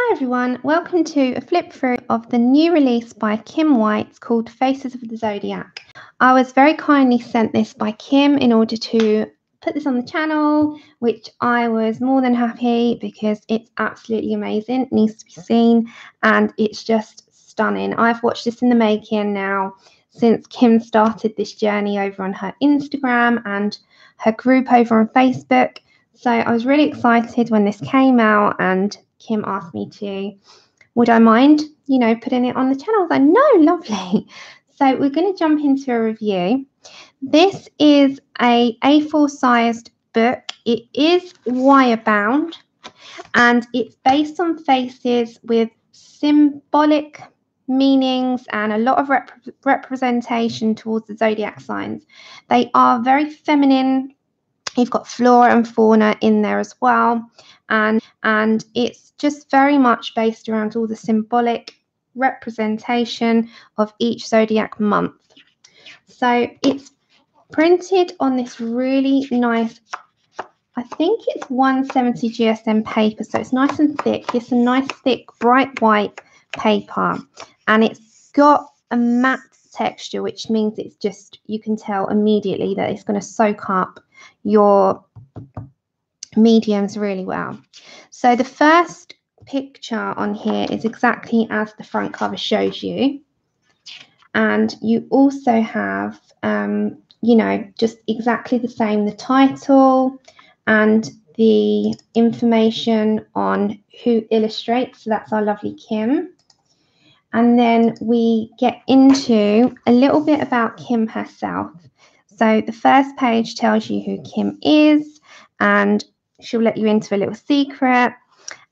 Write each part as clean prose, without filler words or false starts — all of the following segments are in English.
Hi everyone, welcome to a flip through of the new release by Kim White called Faces of the Zodiac. I was very kindly sent this by Kim in order to put this on the channel, which I was more than happy because it's absolutely amazing. It needs to be seen and it's just stunning. I've watched this in the making now since Kim started this journey over on her Instagram and her group over on Facebook. So I was really excited when this came out and Kim asked me would I mind, putting it on the channel? I was like, no, lovely. So we're going to jump into a review. This is a A4 sized book. It is wire bound and it's based on faces with symbolic meanings and a lot of representation towards the zodiac signs. They are very feminine. You've got flora and fauna in there as well. And it's just very much based around all the symbolic representation of each zodiac month. So it's printed on this really nice, I think it's 170 GSM paper. So it's nice and thick. It's a nice thick bright white paper. And it's got a matte texture, which means it's just, you can tell immediately that it's going to soak up your mediums really well. So the first picture on here is exactly as the front cover shows you, and you also have just exactly the same, the title and the information on who illustrates. So that's our lovely Kim. And then we get into a little bit about Kim herself. So the first page tells you who Kim is, and she'll let you into a little secret.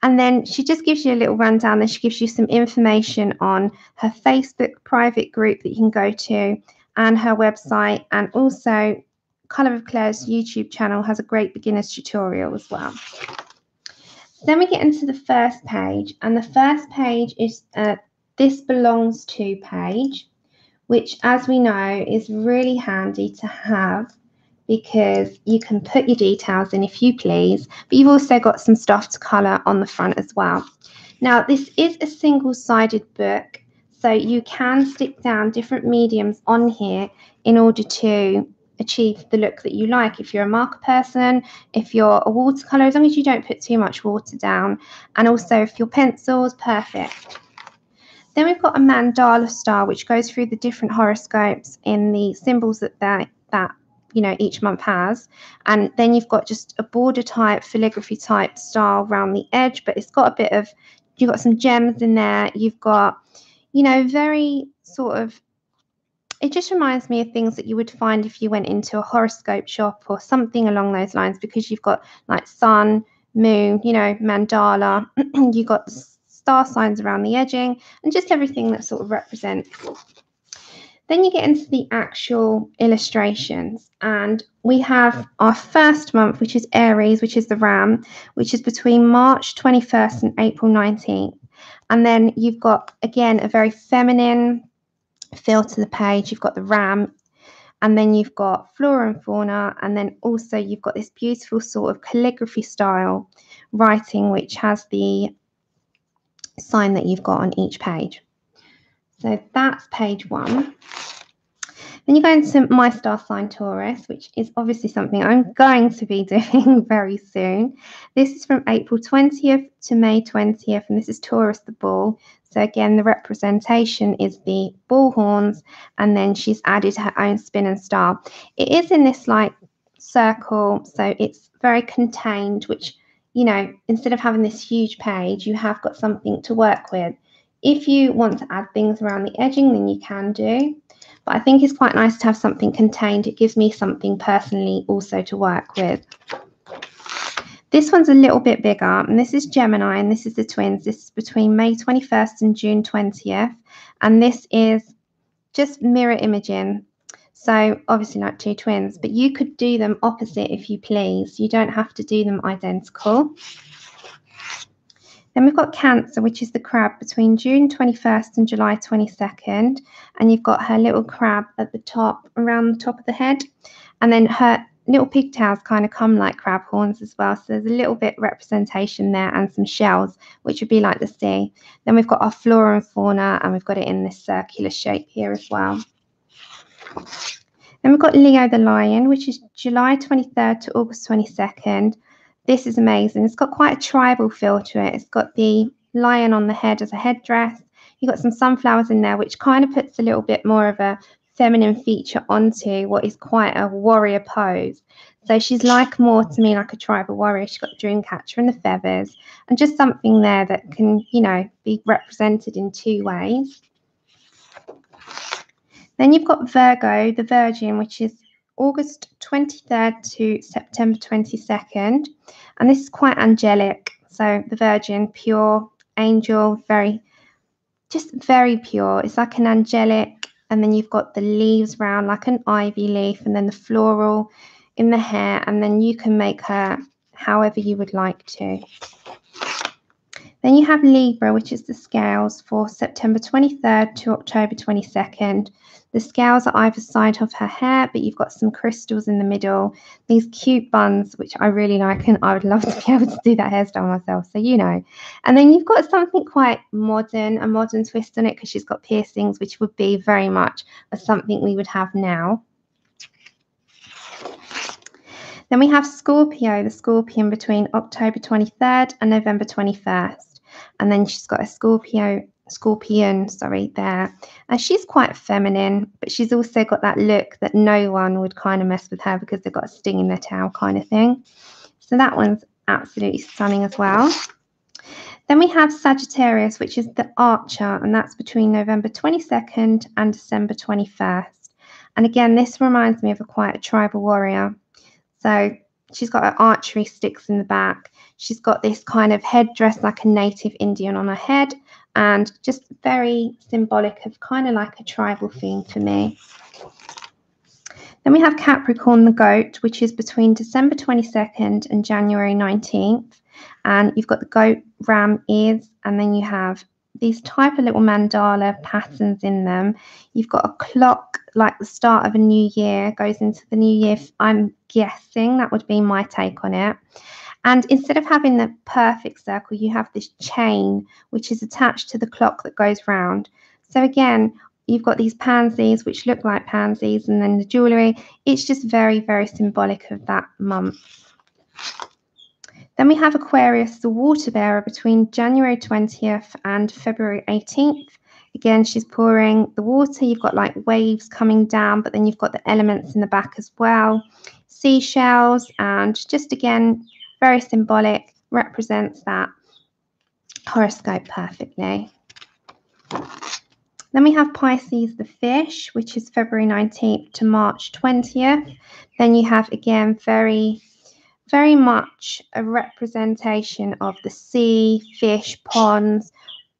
And then she just gives you a little rundown. Then she gives you some information on her Facebook private group that you can go to and her website. And also Colour of Claire's YouTube channel has a great beginner's tutorial as well. Then we get into the first page, and the first page is This Belongs To page, which, as we know, is really handy to have because you can put your details in if you please, but you've also got some stuff to colour on the front as well. Now, this is a single-sided book, so you can stick down different mediums on here in order to achieve the look that you like. If you're a marker person, if you're a watercolour, as long as you don't put too much water down, and also if your pencils, perfect. Then we've got a mandala style, which goes through the different horoscopes in the symbols that each month has. And then you've got just a border type, filigraphy type style around the edge, but it's got a bit of, you've got some gems in there. You've got, very sort of, it just reminds me of things that you would find if you went into a horoscope shop or something along those lines, because you've got like sun, moon, mandala, you've got star signs around the edging and just everything that sort of represents. Then you get into the actual illustrations, and we have our first month, which is Aries, which is the Ram, which is between March 21st and April 19th. And then you've got, again, a very feminine feel to the page. You've got the Ram, and then you've got flora and fauna, and then also you've got this beautiful sort of calligraphy style writing, which has the sign that you've got on each page. So that's page 1. Then you go into my star sign Taurus, which is obviously something I'm going to be doing very soon. This is from April 20th to May 20th, and this is Taurus the bull. So again, the representation is the bull horns, and then she's added her own spin and star. It is in this like circle, so it's very contained, which, instead of having this huge page, you have got something to work with. If you want to add things around the edging, then you can do. But I think it's quite nice to have something contained. It gives me something personally also to work with. This one's a little bit bigger, and this is Gemini, and this is the twins. This is between May 21st and June 20th. And this is just mirror imaging. So obviously like two twins, but you could do them opposite if you please. You don't have to do them identical. Then we've got Cancer, which is the crab between June 21st and July 22nd. And you've got her little crab at the top, around the top of the head. And then her little pigtails kind of come like crab horns as well. So there's a little bit representation there and some shells, which would be like the sea. Then we've got our flora and fauna, and we've got it in this circular shape here as well. Then we've got Leo the lion, which is July 23rd to August 22nd. This is amazing. It's got quite a tribal feel to it. It's got the lion on the head as a headdress. You've got some sunflowers in there, which kind of puts a little bit more of a feminine feature onto what is quite a warrior pose. So she's like more to me like a tribal warrior. She's got the dream catcher and the feathers, and just something there that can, you know, be represented in two ways. Then you've got Virgo, the Virgin, which is August 23rd to September 22nd. And this is quite angelic. So the Virgin, pure, angel, very pure. It's like an angelic. And then you've got the leaves round like an ivy leaf, and then the floral in the hair. And then you can make her however you would like to. Then you have Libra, which is the scales for September 23rd to October 22nd. The scales are either side of her hair, but you've got some crystals in the middle. These cute buns, which I really like, and I would love to be able to do that hairstyle myself, so you know. And then you've got something quite modern, a modern twist on it, because she's got piercings, which would be very much something we would have now. Then we have Scorpio, the scorpion, between October 23rd and November 21st. And then she's got a scorpion there, and she's quite feminine, but she's also got that look that no one would kind of mess with her because they've got a sting in their tail kind of thing. So that one's absolutely stunning as well. Then we have Sagittarius, which is the archer, and that's between November 22nd and December 21st. And again, this reminds me of quite a tribal warrior. So she's got her archery sticks in the back. She's got this kind of headdress like a native Indian on her head, and just very symbolic of kind of like a tribal theme for me. Then we have Capricorn, the goat, which is between December 22nd and January 19th. And you've got the goat ram ears, and then you have these type of little mandala patterns in them. You've got a clock like the start of a new year, goes into the new year. I'm guessing that would be my take on it. And instead of having the perfect circle, you have this chain which is attached to the clock that goes round. So again, you've got these pansies which look like pansies, and then the jewellery. It's just very, very symbolic of that month. Then we have Aquarius, the water bearer, between January 20th and February 18th. Again, she's pouring the water. You've got like waves coming down, but then you've got the elements in the back as well. Seashells, and just again, very symbolic, represents that horoscope perfectly. Then we have Pisces, the fish, which is February 19th to March 20th. Then you have, again, very much a representation of the sea, fish, ponds,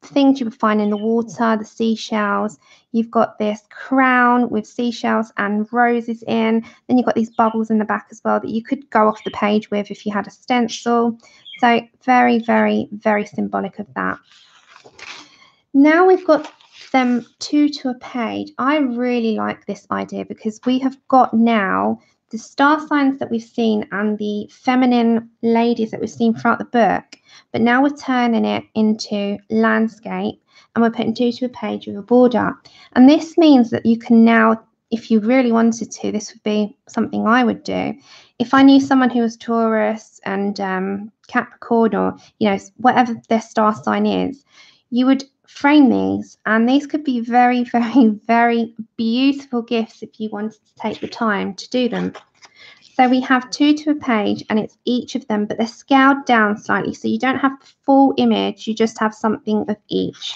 things you would find in the water, the seashells. You've got this crown with seashells and roses in. Then you've got these bubbles in the back as well that you could go off the page with if you had a stencil. So very, very, very symbolic of that. Now we've got them 2 to a page. I really like this idea because we have got now the star signs that we've seen and the feminine ladies that we've seen throughout the book, but now we're turning it into landscape, and we're putting 2 to a page with a border. And this means that you can now, if you really wanted to, this would be something I would do. If I knew someone who was Taurus and Capricorn, or, you know, whatever their star sign is, you would frame these, and these could be very, very, very beautiful gifts if you wanted to take the time to do them. So we have 2 to a page, and it's each of them, but they're scaled down slightly, so you don't have the full image, you just have something of each.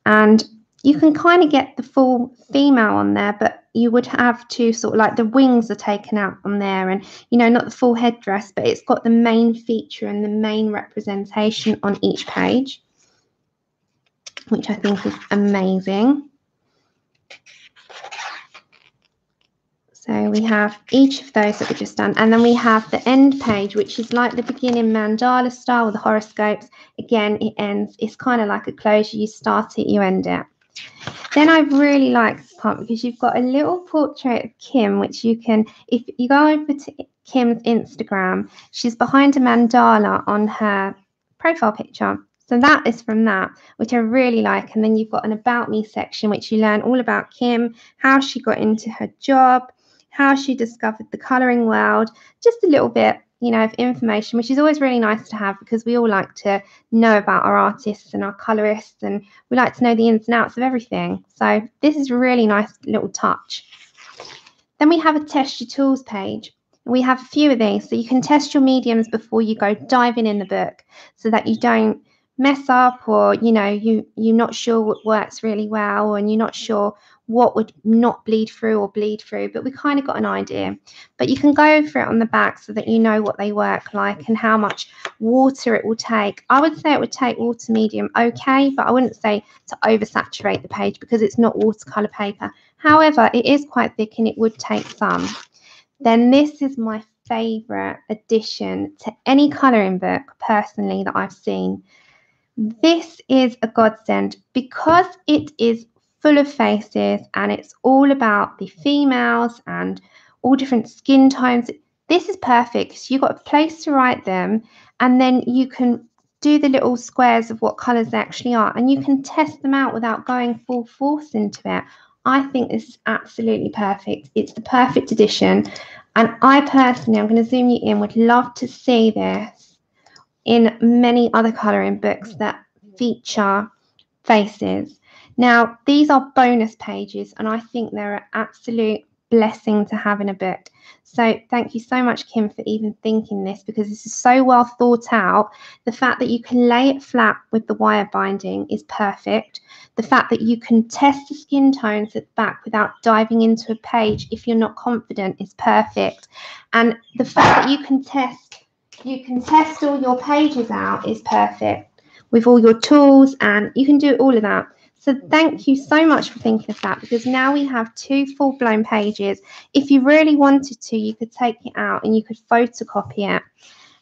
And you can kind of get the full female on there, but you would have to sort of like the wings are taken out on there, and, you know, not the full headdress, but it's got the main feature and the main representation on each page, which I think is amazing. So we have each of those that we just done, and then we have the end page, which is like the beginning mandala style with the horoscopes. Again, it ends, it's kind of like a closure. You start it, you end it. Then I really like this part because you've got a little portrait of Kim, which you can, if you go over to Kim's Instagram, she's behind a mandala on her profile picture. So that is from that, which I really like. And then you've got an About Me section, which you learn all about Kim, how she got into her job, how she discovered the colouring world, just a little bit, you know, of information, which is always really nice to have because we all like to know about our artists and our colourists, and we like to know the ins and outs of everything. So this is a really nice little touch. Then we have a test your tools page. We have a few of these, so you can test your mediums before you go diving in the book, so that you don't mess up, or you know, you're not sure what works really well, and you're not sure what would not bleed through or bleed through, but we kind of got an idea. But you can go over it on the back so that you know what they work like and how much water it will take. I would say it would take water medium okay, but I wouldn't say to oversaturate the page because it's not watercolor paper. However, it is quite thick and it would take some. Then this is my favorite addition to any colouring book personally that I've seen. This is a godsend because it is full of faces and it's all about the females and all different skin tones. This is perfect because you've got a place to write them, and then you can do the little squares of what colours they actually are, and you can test them out without going full force into it. I think this is absolutely perfect. It's the perfect addition, and I personally, I'm going to zoom you in, would love to see this in many other colouring books that feature faces. Now, these are bonus pages, and I think they're an absolute blessing to have in a book. So thank you so much, Kim, for even thinking this, because this is so well thought out. The fact that you can lay it flat with the wire binding is perfect. The fact that you can test the skin tones at the back without diving into a page if you're not confident is perfect. And the fact that you can test all your pages out is perfect with all your tools, and you can do all of that. So thank you so much for thinking of that, because now we have 2 full-blown pages. If you really wanted to, you could take it out and you could photocopy it.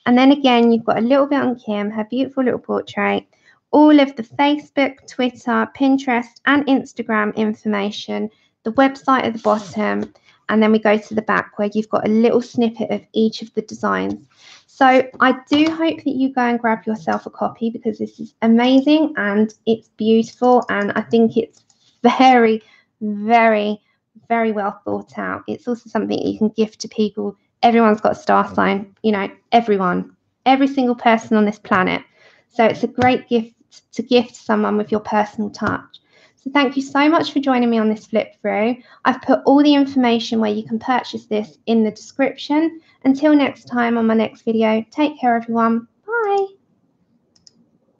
And then again, you've got a little bit on Kim, her beautiful little portrait, all of the Facebook, Twitter, Pinterest and Instagram information, the website at the bottom, and then we go to the back where you've got a little snippet of each of the designs. So I do hope that you go and grab yourself a copy, because this is amazing and it's beautiful, and I think it's very, very, very well thought out. It's also something that you can gift to people. Everyone's got a star sign, you know, every single person on this planet. So it's a great gift to gift someone with your personal touch. So thank you so much for joining me on this flip through. I've put all the information where you can purchase this in the description. Until next time on my next video, take care everyone.